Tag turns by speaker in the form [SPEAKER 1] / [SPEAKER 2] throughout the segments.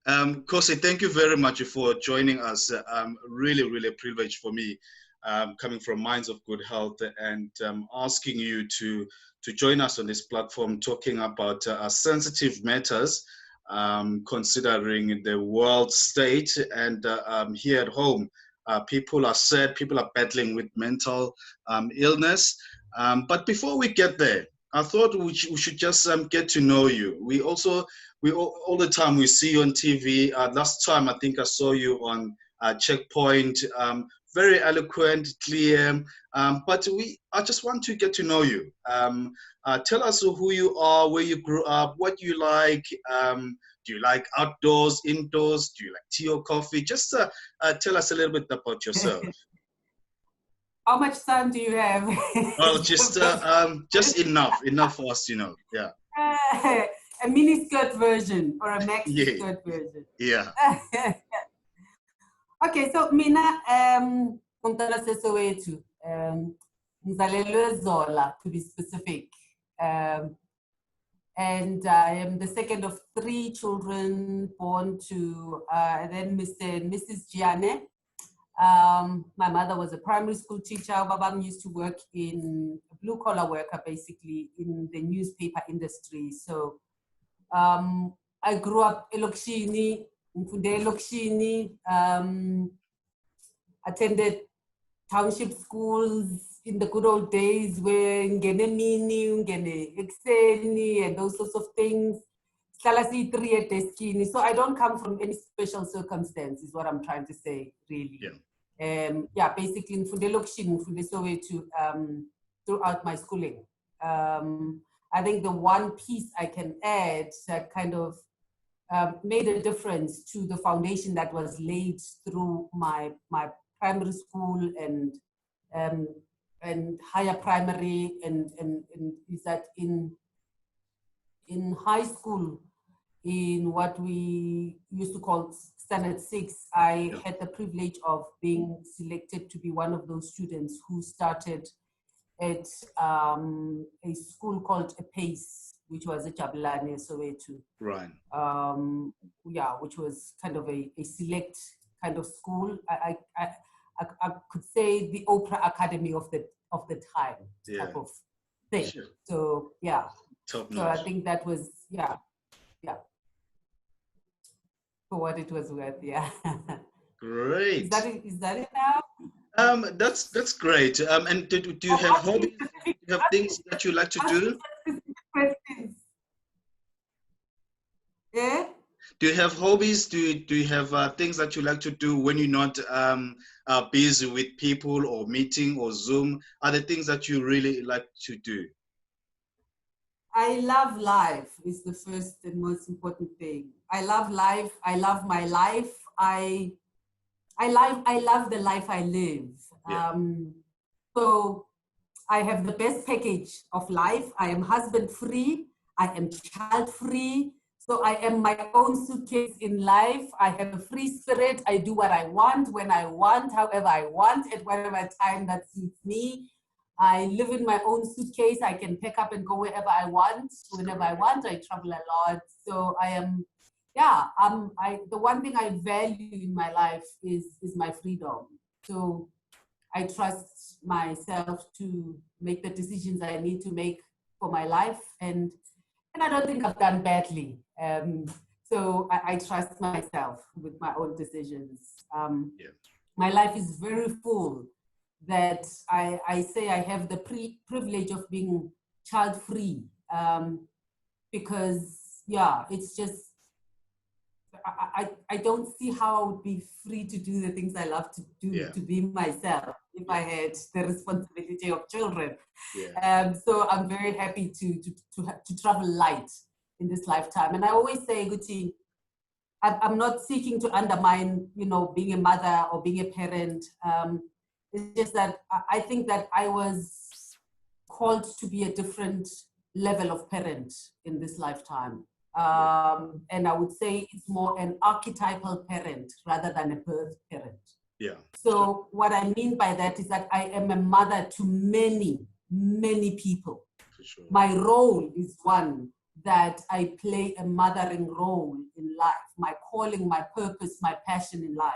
[SPEAKER 1] Khosi, thank you very much for joining us. Really a privilege for me, coming from Minds of Good Health, and asking you to join us on this platform, talking about sensitive matters, considering the world state and here at home. People are sad, people are battling with mental illness. But before we get there, I thought we should just get to know you. We all the time we see you on TV. Last time I think I saw you on Checkpoint. Very eloquent, clear. But I just want to get to know you. Tell us who you are, where you grew up, what you like. Do you like outdoors, indoors? Do you like tea or coffee? Just tell us a little bit about yourself.
[SPEAKER 2] How much time do you have?
[SPEAKER 1] Well, just enough for us to know. Yeah.
[SPEAKER 2] A mini skirt version or a maxi skirt version.
[SPEAKER 1] Yeah.
[SPEAKER 2] Okay, so mina ngumntwana seSoweto, ngizalelwe Zola to be specific, and I am the second of 3 children born to then Mr. and Mrs. Jiyane. My mother was a primary school teacher. Babam used to work in a blue-collar worker, basically in the newspaper industry. So I grew up in Lokshini, attended township schools in the good old days where ngene mini, ngene exeni, and those sorts of things. So I don't come from any special circumstance, is what I'm trying to say, really.
[SPEAKER 1] Yeah.
[SPEAKER 2] Basically, in Soweto, throughout my schooling. I think the one piece I can add that kind of made a difference to the foundation that was laid through my primary school and higher primary and is that in high school, in what we used to call Standard 6, I had the privilege of being selected to be one of those students who started at a school called a PACE, which was a Jabulani, Soweto.
[SPEAKER 1] Right.
[SPEAKER 2] Which was kind of a select kind of school. I could say the Oprah Academy of the time type of thing.
[SPEAKER 1] Sure.
[SPEAKER 2] So yeah.
[SPEAKER 1] Top
[SPEAKER 2] so
[SPEAKER 1] notch.
[SPEAKER 2] I think that was for what it was worth. Yeah.
[SPEAKER 1] Great.
[SPEAKER 2] Is that it now?
[SPEAKER 1] That's great. And do you have hobbies? Do you have things that you like to do?
[SPEAKER 2] Questions. Yeah.
[SPEAKER 1] Do you have hobbies? Do you have things that you like to do when you're not busy with people or meeting or Zoom? Are there things that you really like to do?
[SPEAKER 2] I love life is the first and most important thing. I love life. I love my life. I love the life I live.
[SPEAKER 1] Yeah.
[SPEAKER 2] So I have the best package of life. I am husband free. I am child free. So I am my own suitcase in life. I have a free spirit. I do what I want, when I want, however I want, at whatever time that suits me. I live in my own suitcase. I can pick up and go wherever I want, whenever I want. I travel a lot. So I am, the one thing I value in my life is my freedom. So I trust myself to make the decisions I need to make for my life. And I don't think I've done badly. So I trust myself with my own decisions. My life is very full. That I say I have the privilege of being child-free because, it's just, I don't see how I would be free to do the things I love to do, to be myself, if I had the responsibility of children. So I'm very happy to travel light in this lifetime. And I always say, Guti, I'm not seeking to undermine, being a mother or being a parent. It's just that I think that I was called to be a different level of parent in this lifetime. And I would say it's more an archetypal parent rather than a birth parent. So what I mean by that is that I am a mother to many, many people.
[SPEAKER 1] For sure.
[SPEAKER 2] My role is one, that I play a mothering role in life. My calling, my purpose, my passion in life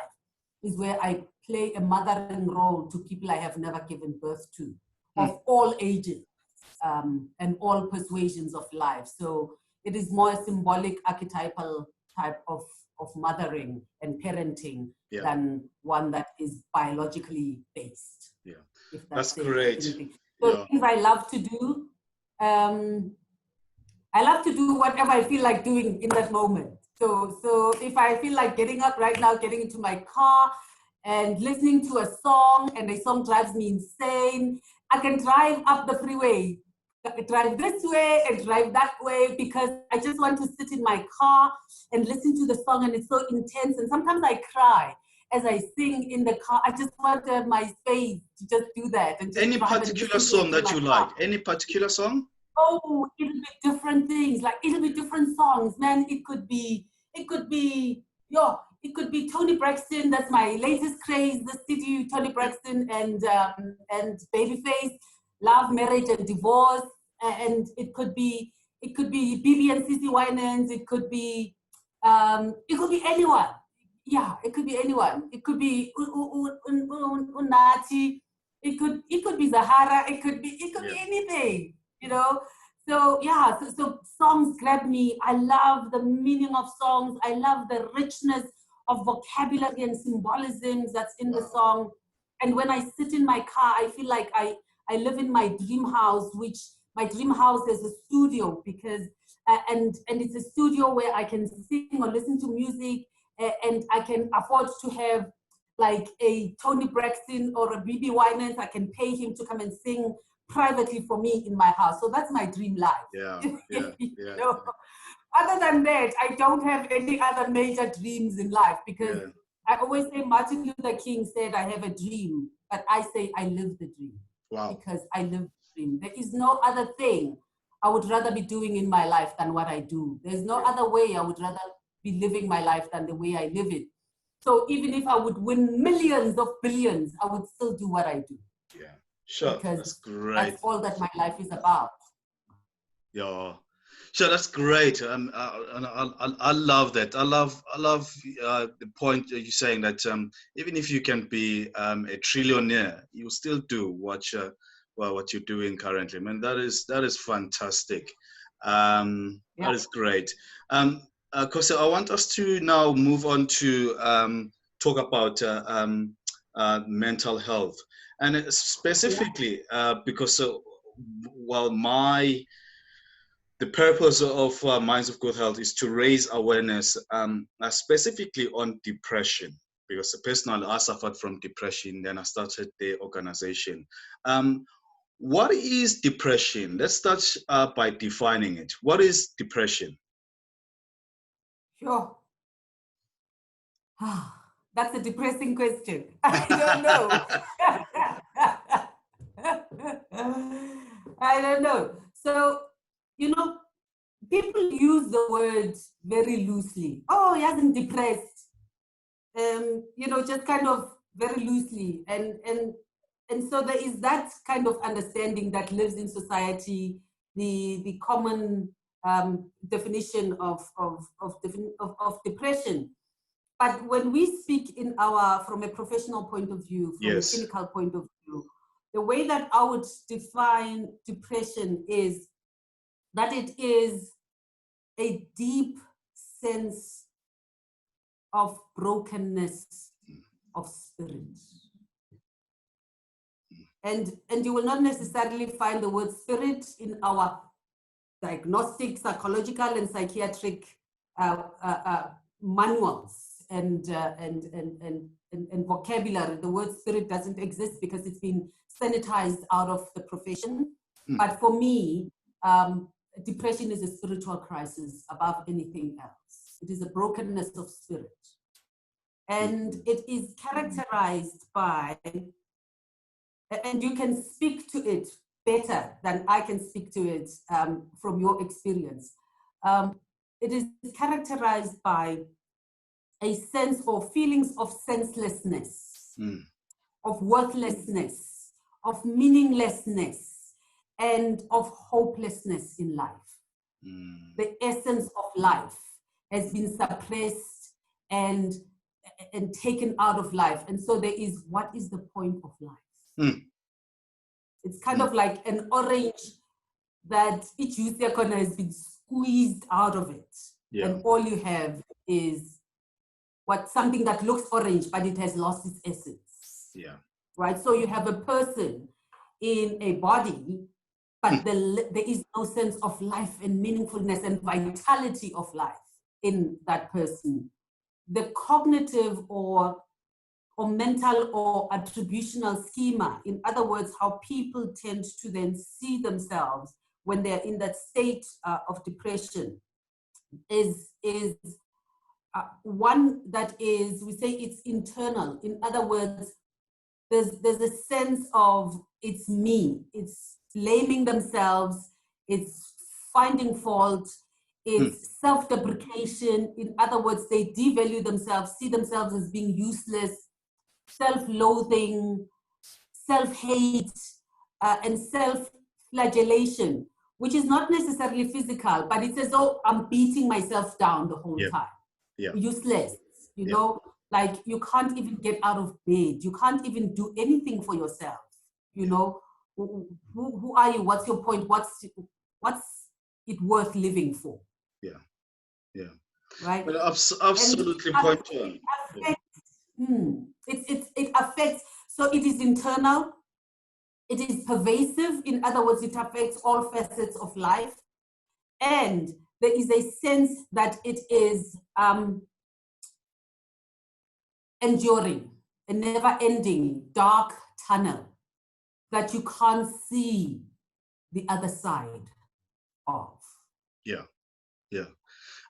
[SPEAKER 2] is where I play a mothering role to people I have never given birth to, of all ages and all persuasions of life. So it is more a symbolic, archetypal type of mothering and parenting than one that is biologically based.
[SPEAKER 1] Yeah,
[SPEAKER 2] if
[SPEAKER 1] that's great.
[SPEAKER 2] Anything. So things I love to do, I love to do whatever I feel like doing in that moment. So if I feel like getting up right now, getting into my car and listening to a song, and a song drives me insane, I can drive up the freeway, drive this way and drive that way, because I just want to sit in my car and listen to the song, and it's so intense. And sometimes I cry as I sing in the car. I just want to have my space to just do that. And just
[SPEAKER 1] any particular song that you like? Any particular song?
[SPEAKER 2] Oh, it'll be different things. Like, it'll be different songs, man. It could be Tony Braxton. That's my latest craze. The city, Tony Braxton and Babyface, Love, Marriage, and Divorce. And it could be BB and CC Winans. It could be anyone. Yeah, it could be anyone. It could be Unati. It could be Zahara. It could be anything. You know, so yeah, so songs grab me. I love the meaning of songs. I love the richness of vocabulary and symbolisms that's in the song. And when I sit in my car, I feel like I live in my dream house, which my dream house is a studio, because and it's a studio where I can sing or listen to music, and I can afford to have like a Tony Braxton or a BB Winans. I can pay him to come and sing privately for me in my house. So that's my dream life. You know? Other than that, I don't have any other major dreams in life, because I always say Martin Luther King said, I have a dream, but I say I live the dream. Because I live the dream. There is no other thing I would rather be doing in my life than what I do. There's no other way I would rather be living my life than the way I live it. So even if I would win millions of billions, I would still do what I do.
[SPEAKER 1] Yeah. Sure,
[SPEAKER 2] because
[SPEAKER 1] that's great.
[SPEAKER 2] That's all that my life is about.
[SPEAKER 1] Yeah, sure, that's great. I love that. I love the point that you're saying that even if you can be a trillionaire, you still do what you're doing currently. I mean, that is fantastic. That is great. Khosi, I want us to now move on to talk about mental health. And specifically, because the purpose of Minds of Good Health is to raise awareness, specifically on depression. Because personally, I suffered from depression, then I started the organization. What is depression? Let's start by defining it. What is depression?
[SPEAKER 2] Sure. That's a depressing question. I don't know. I don't know. So, people use the word very loosely. Oh, he hasn't depressed. Just kind of very loosely. And so there is that kind of understanding that lives in society, the common definition of depression. But when we speak from a professional point of view, from a clinical point of view, the way that I would define depression is that it is a deep sense of brokenness of spirit. And you will not necessarily find the word spirit in our diagnostic, psychological, and psychiatric manuals and vocabulary. The word spirit doesn't exist because it's been sanitized out of the profession. But for me, depression is a spiritual crisis above anything else. It is a brokenness of spirit. And it is characterized by, and you can speak to it better than I can speak to it from your experience. It is characterized by a sense or feelings of senselessness, of worthlessness, of meaninglessness, and of hopelessness in life. The essence of life has been suppressed and taken out of life. And so there is, what is the point of life? It's kind of like an orange that each youth corner has been squeezed out of it. And all you have is something that looks orange, but it has lost its essence. Right? So you have a person in a body, but there is no sense of life and meaningfulness and vitality of life in that person. The cognitive or mental or attributional schema, in other words, how people tend to then see themselves when they're in that state of depression, is one that is, we say it's internal. In other words, there's a sense of it's me, it's blaming themselves, it's finding fault, it's self-deprecation. In other words, they devalue themselves, see themselves as being useless, self-loathing, self-hate, and self-flagellation, which is not necessarily physical, but it's as though I'm beating myself down the whole time. Useless, you know, like you can't even get out of bed. You can't even do anything for yourself. You know, who are you? What's your point? What's it worth living for? Right?
[SPEAKER 1] Well, absolutely point on.
[SPEAKER 2] It affects, so it is internal, it is pervasive. In other words, it affects all facets of life. And there is a sense that it is enduring, a never-ending dark tunnel that you can't see the other side of.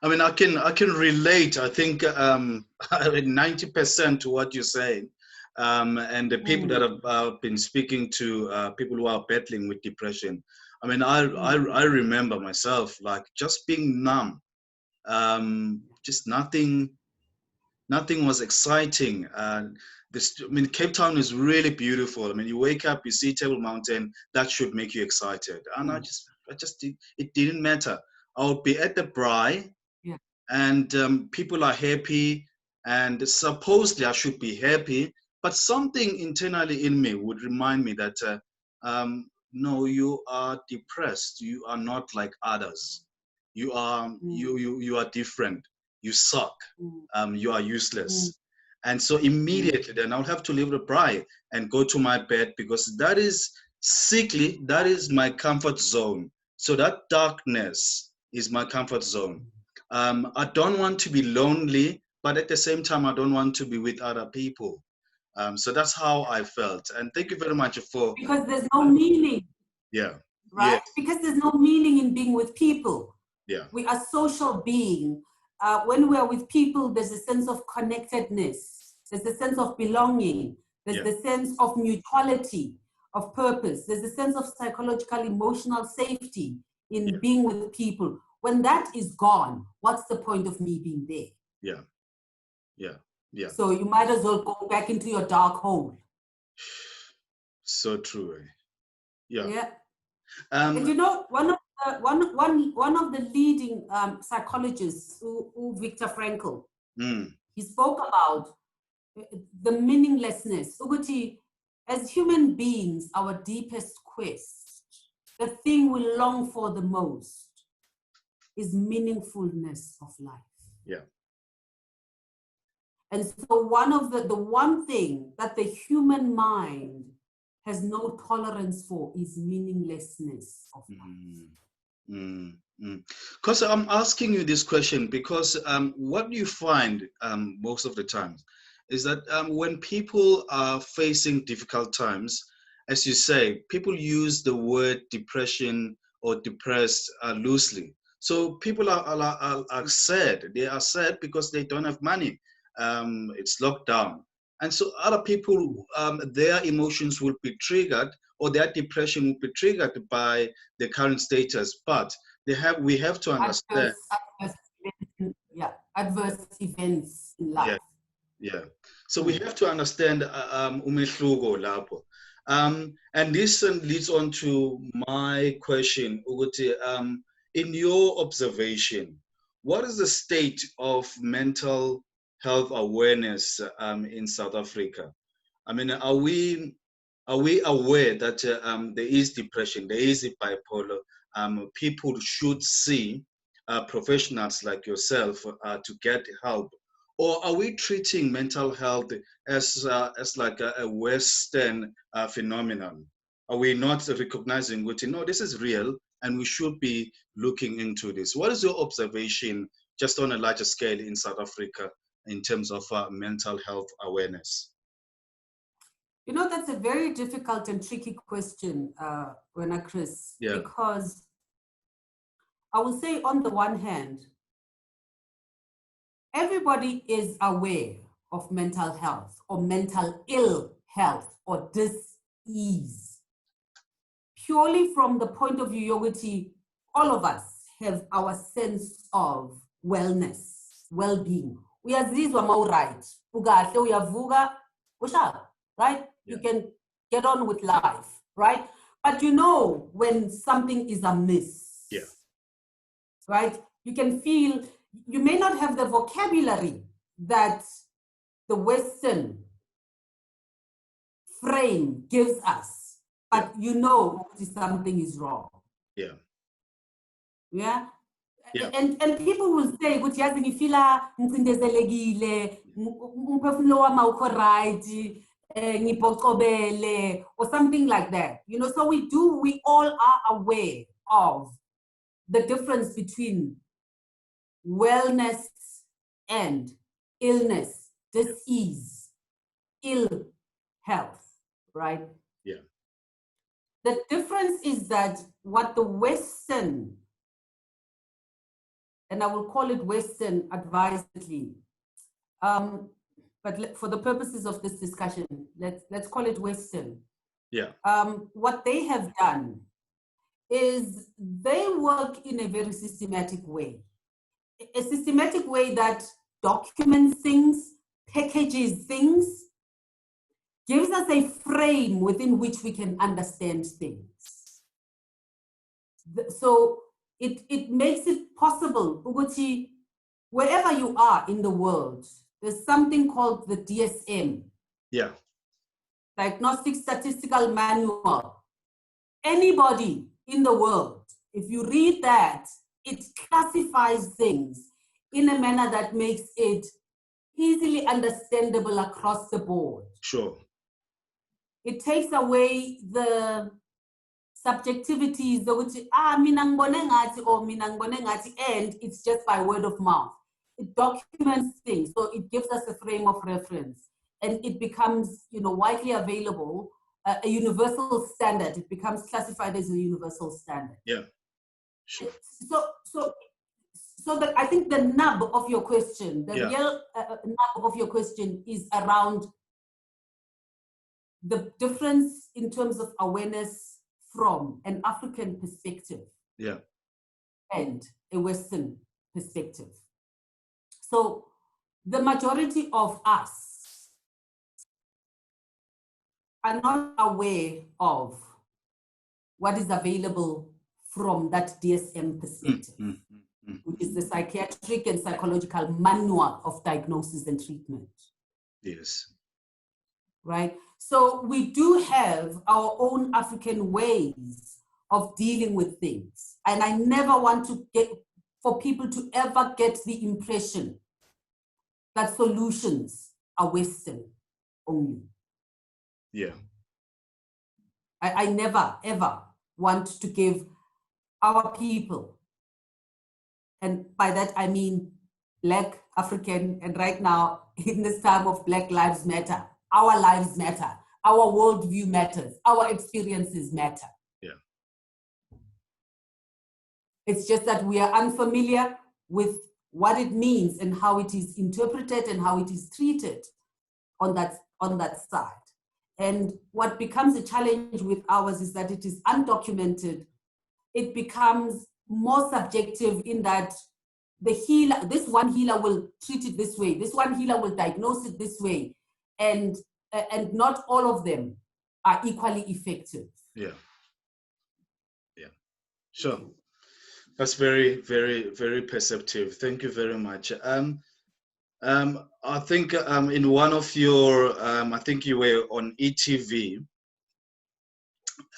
[SPEAKER 1] I mean, I can relate. I think 90% to what you're saying, and the people that have been speaking to people who are battling with depression. I mean, I remember myself like just being numb, just nothing was exciting. I mean, Cape Town is really beautiful. I mean, you wake up, you see Table Mountain, that should make you excited. And it didn't matter. I would be at the braai, and people are happy, and supposedly I should be happy, but something internally in me would remind me that no, you are depressed. You are not like others. You are you are different. You suck. You are useless. And so immediately then I'll have to leave the braai and go to my bed, because that is sickly. That is my comfort zone. So that darkness is my comfort zone. I don't want to be lonely, but at the same time, I don't want to be with other people. So that's how I felt. And thank you very much for...
[SPEAKER 2] Because there's no meaning. Right? Because there's no meaning in being with people. We are social beings. When we are with people, there's a sense of connectedness. There's a sense of belonging. There's the sense of mutuality, of purpose. There's a sense of psychological, emotional safety in being with people. When that is gone, what's the point of me being there? So you might as well go back into your dark hole.
[SPEAKER 1] So true.
[SPEAKER 2] And you know, one of the leading psychologists, who Viktor Frankl, he spoke about the meaninglessness. Uguti, as human beings, our deepest quest, the thing we long for the most, is meaningfulness of life. And so the one thing that the human mind has no tolerance for is meaninglessness of life.
[SPEAKER 1] Because I'm asking you this question because what you find most of the time is that when people are facing difficult times, as you say, people use the word depression or depressed loosely. So people are sad. They are sad because they don't have money. It's locked down. And so other people, their emotions will be triggered, or their depression will be triggered by the current status. But we have to understand.
[SPEAKER 2] Adverse events in life.
[SPEAKER 1] So we have to understand umehluko lapho. And this leads on to my question, Uguti. in your observation, what is the state of mental health awareness in South Africa? I mean, are we aware that there is depression, there is a bipolar? People should see professionals like yourself to get help, or are we treating mental health as like a Western phenomenon? Are we not recognizing that, no, this is real and we should be looking into this? What is your observation just on a larger scale in South Africa in terms of mental health awareness?
[SPEAKER 2] You know, that's a very difficult and tricky question, Chris,
[SPEAKER 1] Yeah.
[SPEAKER 2] because I will say on the one hand, everybody is aware of mental health or mental ill health or dis-ease. Purely from the point of view, Yogati, all of us have our sense of wellness, well-being. Uyazizwa mawuright, ukahle uyavuka, ushaka, right? You can get on with life, right? But you know when something is amiss, right? You can feel, you may not have the vocabulary that the Western frame gives us, but you know something is wrong.
[SPEAKER 1] Yeah.
[SPEAKER 2] Yeah. And people will say, "Ukuthi yazi ngifila ngicindezelekile, umphefumulo wami awukho right, ngiphoxobele," or something like that. You know, so we all are aware of the difference between wellness and illness, dis-ease, ill health, right?
[SPEAKER 1] Yeah.
[SPEAKER 2] The difference is that what the Western, and I will call it Western advisedly, but for the purposes of this discussion, let's call it Western.
[SPEAKER 1] Yeah.
[SPEAKER 2] What they have done is they work in a very systematic way. A systematic way that documents things, packages things, gives us a frame within which we can understand things. So it makes it possible, Uguti, wherever you are in the world, there's something called the DSM.
[SPEAKER 1] Yeah.
[SPEAKER 2] Diagnostic Statistical Manual. Anybody in the world, if you read that, it classifies things in a manner that makes it easily understandable across the board.
[SPEAKER 1] Sure.
[SPEAKER 2] It takes away the subjectivities, mina ngibone ngathi or mina ngibone ngathi, and it's just by word of mouth. It documents things, so it gives us a frame of reference, and it becomes, widely available, a universal standard. It becomes classified as a universal standard.
[SPEAKER 1] Yeah, sure.
[SPEAKER 2] So that I think the nub of your question, the real nub of your question is around the difference in terms of awareness from an African perspective and a Western perspective. So the majority of us are not aware of what is available from that DSM perspective, which is the Psychiatric and Psychological Manual of Diagnosis and Treatment.
[SPEAKER 1] Yes.
[SPEAKER 2] Right? So we do have our own African ways of dealing with things. And I never want to for people to ever get the impression that solutions are Western only.
[SPEAKER 1] Yeah.
[SPEAKER 2] I never, ever want to give our people, and by that I mean Black, African, and right now in this time of Black Lives Matter, our lives matter, our worldview matters, our experiences matter.
[SPEAKER 1] Yeah.
[SPEAKER 2] It's just that we are unfamiliar with what it means and how it is interpreted and how it is treated on that side. And what becomes a challenge with ours is that it is undocumented. It becomes more subjective in that the healer, this one healer will treat it this way, this one healer will diagnose it this way, and not all of them are equally effective.
[SPEAKER 1] Yeah. Yeah. Sure. That's very, very, very perceptive. Thank you very much. I think in one of your, I think you were on ETV,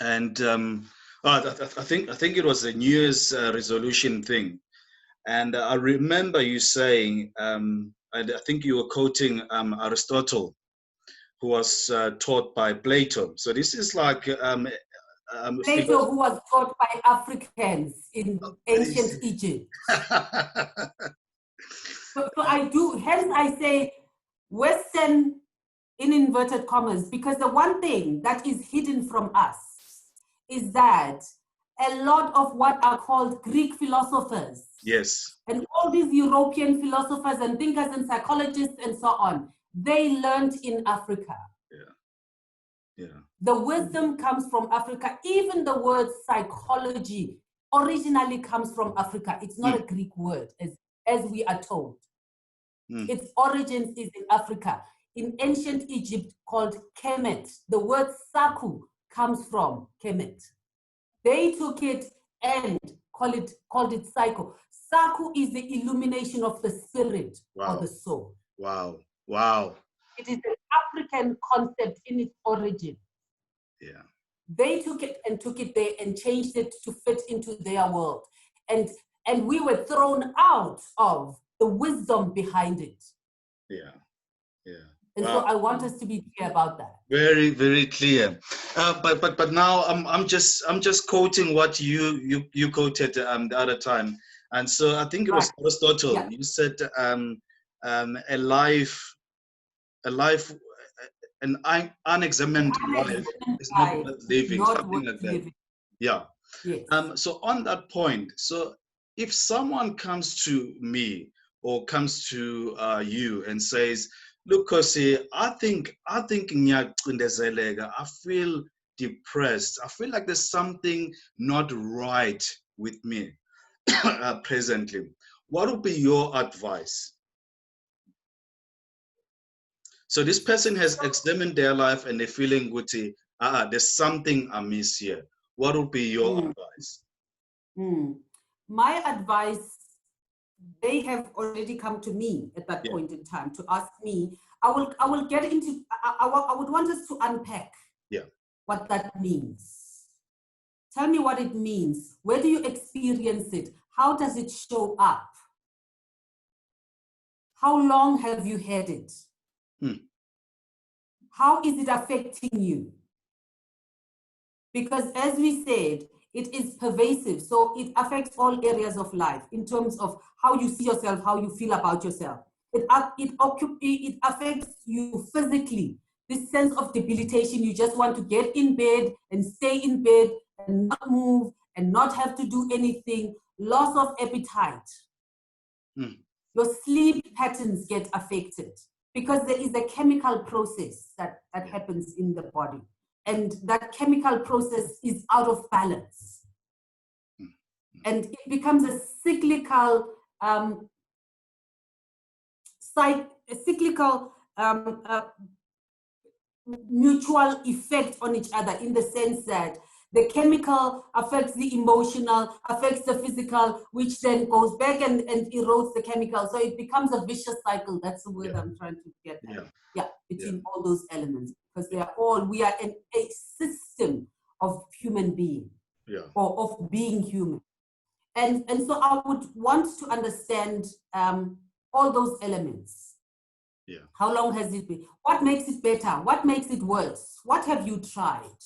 [SPEAKER 1] and I think it was a New Year's resolution thing, and I remember you saying, and I think you were quoting Aristotle, who was taught by Plato. So this is like
[SPEAKER 2] Plato, who was taught by Africans in ancient Egypt. So I do, hence I say Western in inverted commas, because the one thing that is hidden from us is that a lot of what are called Greek philosophers,
[SPEAKER 1] yes,
[SPEAKER 2] and all these European philosophers and thinkers and psychologists and so on, they learned in Africa.
[SPEAKER 1] Yeah. Yeah.
[SPEAKER 2] The wisdom comes from Africa. Even the word psychology originally comes from Africa. It's not a Greek word, as we are told. Its origins is in Africa. In ancient Egypt, called Kemet. The word Saku comes from Kemet. They took it and called it psycho. Saku is the illumination of the spirit or the soul.
[SPEAKER 1] Wow. Wow.
[SPEAKER 2] It is an African concept in its origin.
[SPEAKER 1] Yeah.
[SPEAKER 2] They took it there and changed it to fit into their world. And we were thrown out of the wisdom behind it.
[SPEAKER 1] Yeah. Yeah.
[SPEAKER 2] And so I want us to be clear about that.
[SPEAKER 1] Very, very clear. But now I'm just quoting what you quoted the other time. And so I think it was Aristotle. Yeah. You said an unexamined life is not worth living, something like that. Living. Yeah.
[SPEAKER 2] Yes.
[SPEAKER 1] So on that point, so if someone comes to me or comes to you and says, "Look, Khosi, I think I feel depressed. I feel like there's something not right with me presently. What would be your advice?" So this person has examined their life and they're feeling guilty. There's something amiss here. What would be your advice?
[SPEAKER 2] My advice, they have already come to me at that point in time to ask me. I will get into, I would want us to unpack what that means. Tell me what it means. Where do you experience it? How does it show up? How long have you had it? How is it affecting you? Because as we said, it is pervasive. So it affects all areas of life in terms of how you see yourself, how you feel about yourself. It affects you physically. This sense of debilitation, you just want to get in bed and stay in bed and not move and not have to do anything. Loss of appetite. Your sleep patterns get affected because there is a chemical process that happens in the body. And that chemical process is out of balance. And it becomes a cyclical, mutual effect on each other, in the sense that the chemical affects the emotional, affects the physical, which then goes back and erodes the chemical. So it becomes a vicious cycle. That's the word I'm trying to get at. Between all those elements, because we are in a system of human being, or of being human. And so I would want to understand all those elements. How long has it been? What makes it better? What makes it worse? What have you tried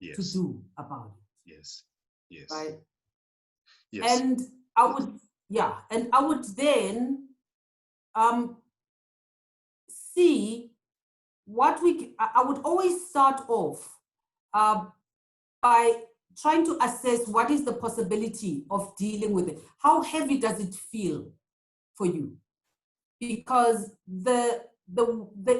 [SPEAKER 2] to do about it?
[SPEAKER 1] Yes.
[SPEAKER 2] Right?
[SPEAKER 1] Yes.
[SPEAKER 2] And I would then see what I would always start off by trying to assess what is the possibility of dealing with it. How heavy does it feel for you? Because there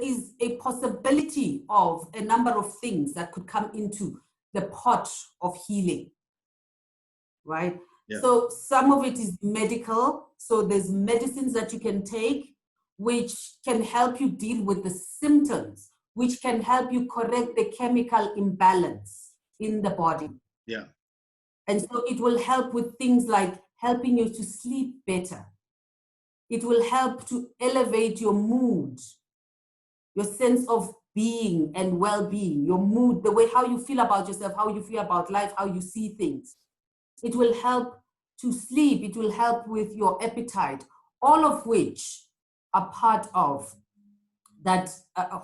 [SPEAKER 2] is a possibility of a number of things that could come into the pot of healing, right? So some of it is medical. So there's medicines that you can take, which can help you deal with the symptoms, which can help you correct the chemical imbalance in the body.
[SPEAKER 1] Yeah.
[SPEAKER 2] And so it will help with things like helping you to sleep better. It will help to elevate your mood, your sense of being and well-being, your mood, the way how you feel about yourself, how you feel about life, how you see things. It will help to sleep. It will help with your appetite, all of which are part of that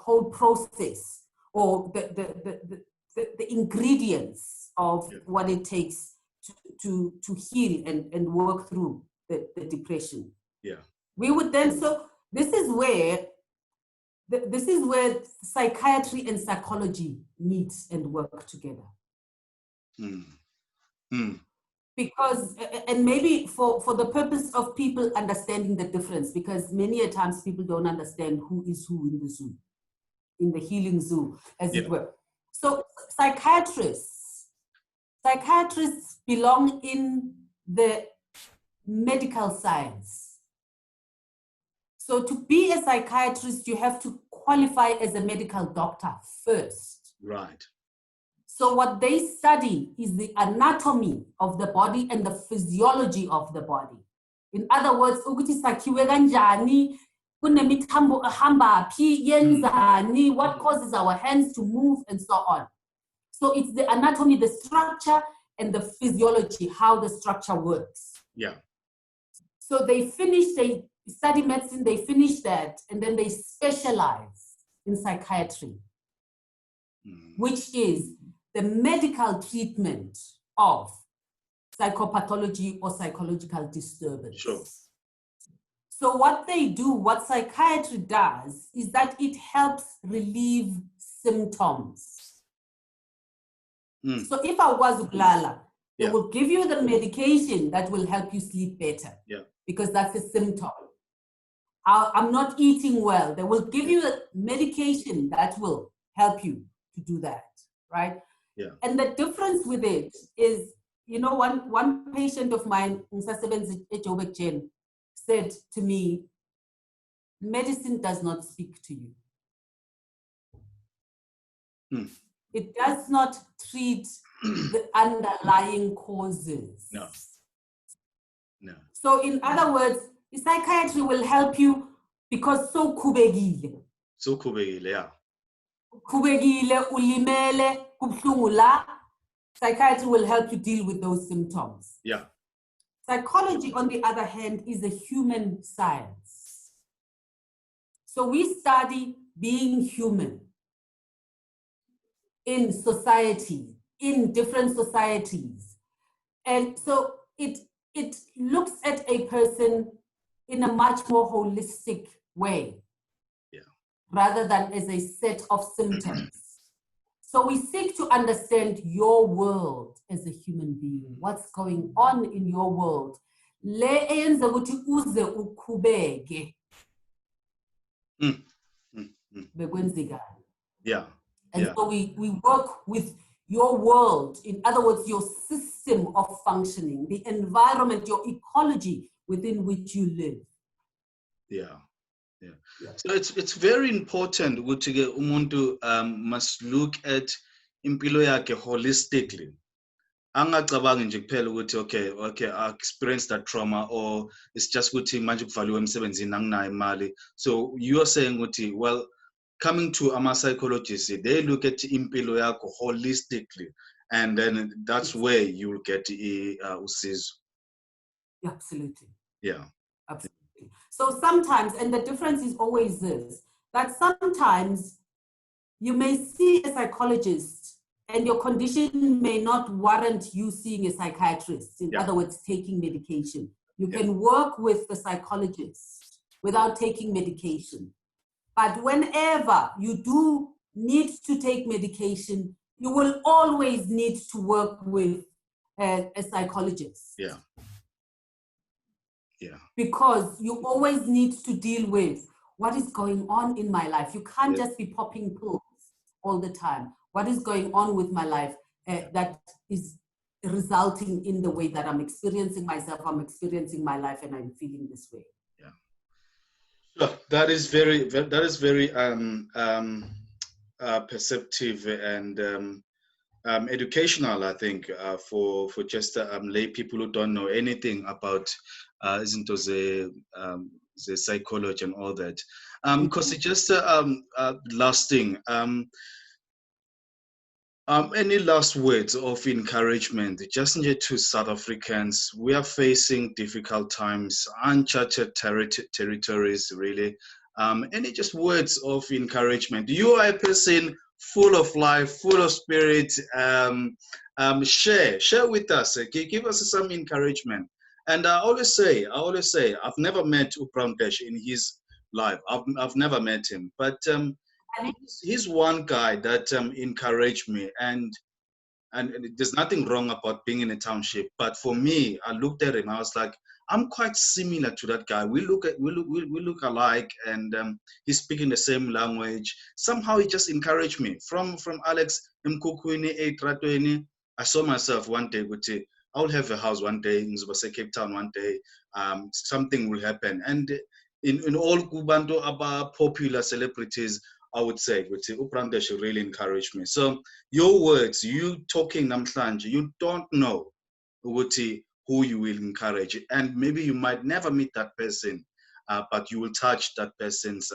[SPEAKER 2] whole process, or the ingredients of what it takes to heal and work through the depression.
[SPEAKER 1] Yeah.
[SPEAKER 2] We would then, so this is where psychiatry and psychology meet and work together.
[SPEAKER 1] Mm. Mm.
[SPEAKER 2] Because, and maybe for the purpose of people understanding the difference, because many a times people don't understand who is who in the zoo, in the healing zoo, as it were. So psychiatrists belong in the medical science. So to be a psychiatrist, you have to qualify as a medical doctor first.
[SPEAKER 1] Right.
[SPEAKER 2] So what they study is the anatomy of the body and the physiology of the body. In other words, ukuthi sakhiwe kanjani, kunemithambo ehamba phi, yenzani, what causes our hands to move, and so on. So it's the anatomy, the structure, and the physiology, how the structure works.
[SPEAKER 1] Yeah.
[SPEAKER 2] So they study medicine, they finish that, and then they specialize in psychiatry, which is the medical treatment of psychopathology or psychological disturbance.
[SPEAKER 1] Sure.
[SPEAKER 2] So what they do, what psychiatry does, is that it helps relieve symptoms. So if I was ukulala, they will give you the medication that will help you sleep better, because that's a symptom. I'm not eating well. They will give you a medication that will help you to do that, right?
[SPEAKER 1] Yeah.
[SPEAKER 2] And the difference with it is, you know, one patient of mine, said to me, medicine does not speak to you. It does not treat the underlying causes.
[SPEAKER 1] No. No.
[SPEAKER 2] So in other words, the psychiatry will help you because so kubegile.
[SPEAKER 1] So kubegile, yeah.
[SPEAKER 2] Kubegile, ulimele, kubhlungu la. Psychiatry will help you deal with those symptoms.
[SPEAKER 1] Yeah.
[SPEAKER 2] Psychology, on the other hand, is a human science. So we study being human in society, in different societies. And so it looks at a person in a much more holistic way, rather than as a set of symptoms. So we seek to understand your world as a human being, what's going on in your world. Le eyenza ukuthi uze ukhubeke. Bekwenzekani.
[SPEAKER 1] Yeah.
[SPEAKER 2] And so we work with your world, in other words, your system of functioning, the environment, your ecology within which you live.
[SPEAKER 1] Yeah. So it's very important ukuthi umuntu must look at impilo yakhe holistically. Angacabangi nje kuphela ukuthi okay I experienced that trauma, or it's just ukuthi manje kuvaliwe emsebenzini anginayo imali. So you are saying ukuthi, well, coming to ama psychologists, they look at impilo yakho holistically, and then that's where you'll get usizo.
[SPEAKER 2] Absolutely.
[SPEAKER 1] Yeah.
[SPEAKER 2] Absolutely. So sometimes, and the difference is always this, that sometimes you may see a psychologist and your condition may not warrant you seeing a psychiatrist. In other words, taking medication. You can work with the psychologist without taking medication. But whenever you do need to take medication, you will always need to work with a psychologist.
[SPEAKER 1] Yeah.
[SPEAKER 2] Because you always need to deal with what is going on in my life. You can't just be popping pills all the time. What is going on with my life that is resulting in the way that I'm experiencing myself, I'm experiencing my life, and I'm feeling this way.
[SPEAKER 1] So that is very perceptive and educational, I think, for just lay people who don't know anything about the psychology and all that. Because it's just last thing. Any last words of encouragement, just to South Africans? We are facing difficult times, uncharted territories, really. Any just words of encouragement? You are a person full of life, full of spirit. Share with us. Give us some encouragement. And I always say, I've never met Upramdesh in his life. I've never met him, but he's one guy that encouraged me, and there's nothing wrong about being in a township, but for me, I looked at him, I was like, I'm quite similar to that guy. We look alike, and he's speaking the same language. Somehow he just encouraged me. From Alex Mkukwini, Eitratweni, I saw myself one day with it. I'll have a house one day in Cape Town one day. Something will happen. And in all Kubantu about popular celebrities, I would say, Uprandesh really encouraged me. So your words, you talking namhlanje, you don't know who you will encourage. And maybe you might never meet that person, but you will touch that person's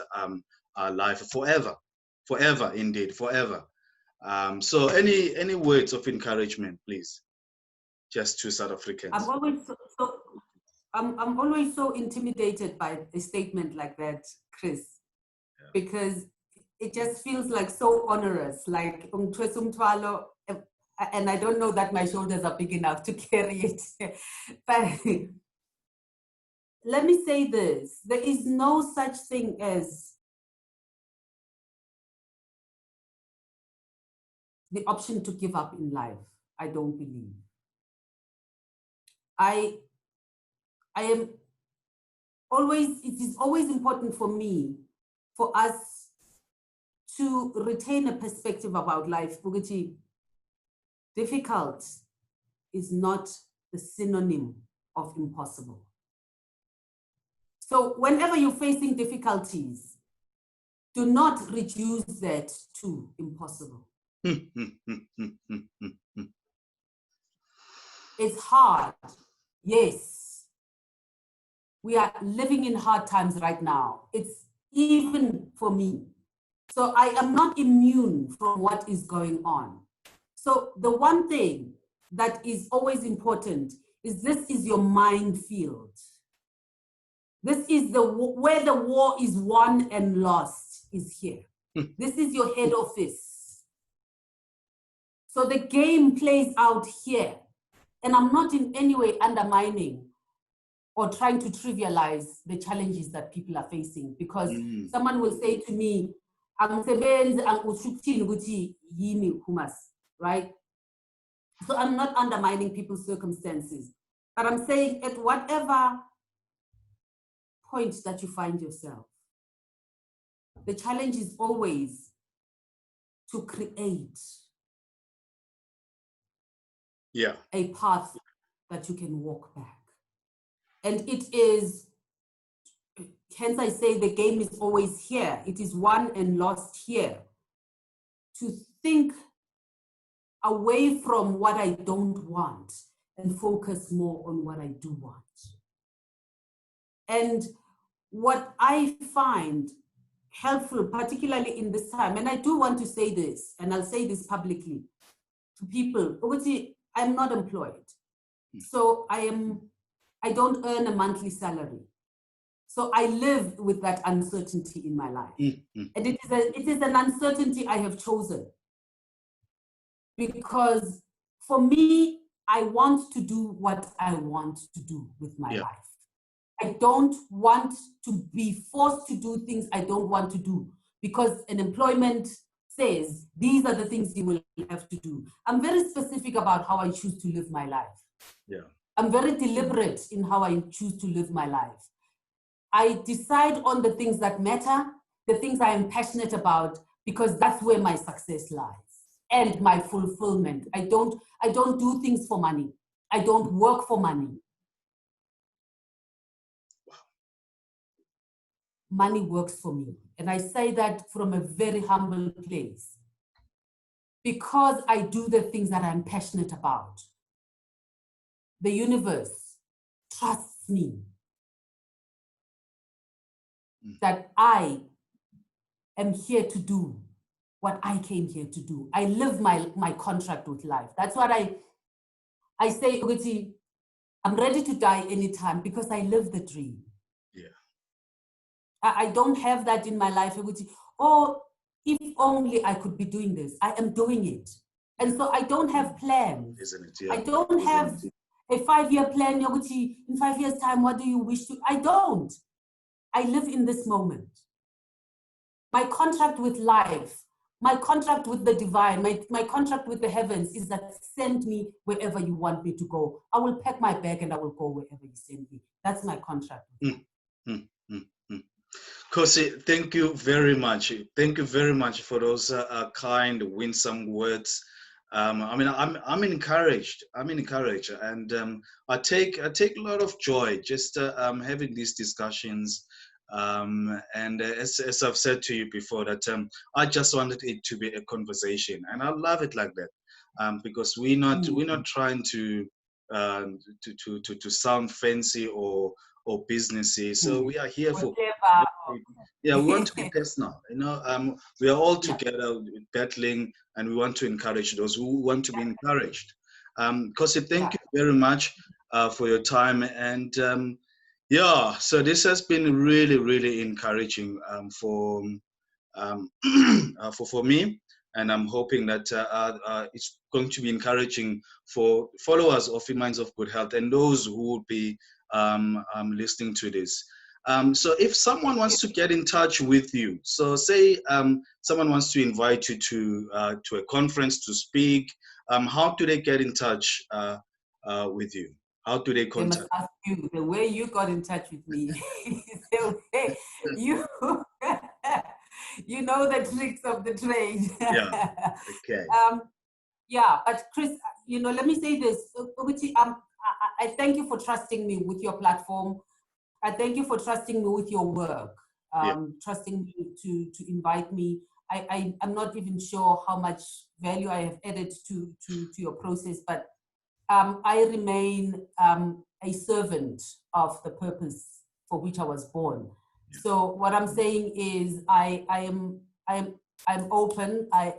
[SPEAKER 1] life forever indeed, forever. So any words of encouragement, please, just to South Africans.
[SPEAKER 2] I'm always so intimidated by a statement like that, Chris, because it just feels like so onerous, like and I don't know that my shoulders are big enough to carry it. But let me say this, there is no such thing as the option to give up in life. I don't believe. I am always, it is always important for me, for us to retain a perspective about life. Difficult is not the synonym of impossible. So whenever you're facing difficulties, do not reduce that to impossible. It's hard, yes. We are living in hard times right now. It's even for me. So I am not immune from what is going on. So the one thing that is always important is this is your minefield. This is where the war is won and lost is here. This is your head office. So the game plays out here. And I'm not in any way undermining or trying to trivialize the challenges that people are facing, because someone will say to me, right? So I'm not undermining people's circumstances, but I'm saying at whatever point that you find yourself, the challenge is always to create a path that you can walk back. And it is, hence I say the game is always here. It is won and lost here. To think away from what I don't want and focus more on what I do want. And what I find helpful, particularly in this time, and I do want to say this, and I'll say this publicly to people, I'm not employed. So I don't earn a monthly salary. So I live with that uncertainty in my life. And it is an uncertainty I have chosen. Because for me, I want to do what I want to do with my life. I don't want to be forced to do things I don't want to do because an employment says, these are the things you will have to do. I'm very specific about how I choose to live my life. I'm very deliberate in how I choose to live my life. I decide on the things that matter, the things I am passionate about, because that's where my success lies and my fulfillment. I don't do things for money. I don't work for money. Money works for me. And I say that from a very humble place. because I do the things that I'm passionate about, the universe trusts me that I am here to do what I came here to do. I live my contract with life. That's what I say, Uguti, I'm ready to die anytime because I live the dream.
[SPEAKER 1] Yeah.
[SPEAKER 2] I don't have that in my life, Uguti. Oh, if only I could be doing this. I am doing it. And so I don't have plans.
[SPEAKER 1] Isn't it? Yeah.
[SPEAKER 2] I don't have a 5-year plan, Uguti. In 5 years' time, what do you wish to? I don't. I live in this moment. My contract with life, my contract with the divine, my contract with the heavens is that send me wherever you want me to go. I will pack my bag and I will go wherever you send me. That's my contract.
[SPEAKER 1] Khosi, thank you very much. Thank you very much for those kind, winsome words. I mean, I'm encouraged. I'm encouraged, and I take a lot of joy just having these discussions. And as I've said to you before, that I just wanted it to be a conversation, and I love it like that, because we're not trying to sound fancy or businessy. So we are here for. Yeah, we want to be personal. You know, we are all together battling, and we want to encourage those who want to be encouraged. Khosi, thank you very much for your time, and yeah, so this has been really, really encouraging for me, and I'm hoping that it's going to be encouraging for followers of Minds of Good Health and those who will be listening to this. So if someone wants to get in touch with you, so say someone wants to invite you to a conference to speak, how do they get in touch with you? How do they contact?
[SPEAKER 2] They must ask you the way you got in touch with me. The way you you know the tricks of the trade.
[SPEAKER 1] Yeah. Okay.
[SPEAKER 2] Yeah, but Chris, you know, let me say this. I thank you for trusting me with your platform. I thank you for trusting me with your work. Trusting me to invite me. I'm not even sure how much value I have added to your process, but I remain a servant of the purpose for which I was born. So what I'm saying is I'm open. I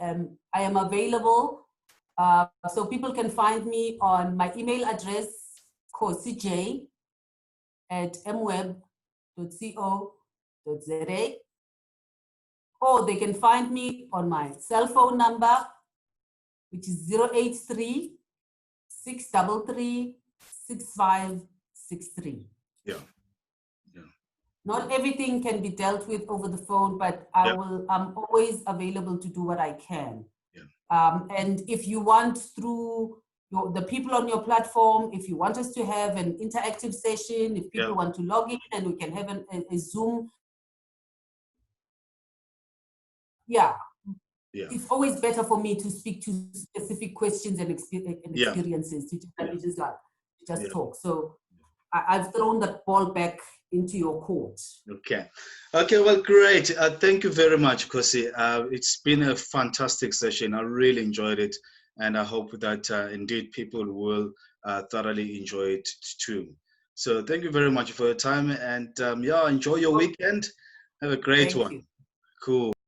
[SPEAKER 2] am available. So people can find me on my email address, khosij@mweb.co.za, or they can find me on my cell phone number, which is 083-633-6563.
[SPEAKER 1] Yeah.
[SPEAKER 2] Not everything can be dealt with over the phone, but I'm always available to do what I can. And if you want, through the people on your platform, if you want us to have an interactive session, if people want to log in and we can have a Zoom, it's always better for me to speak to specific questions and experiences to just talk. So I've thrown the ball back into your court.
[SPEAKER 1] Okay, well, great. Thank you very much, Khosi. It's been a fantastic session. I really enjoyed it, and I hope that indeed people will thoroughly enjoy it too. So thank you very much for your time, and enjoy your weekend. Have a great one.
[SPEAKER 2] You.
[SPEAKER 1] Cool.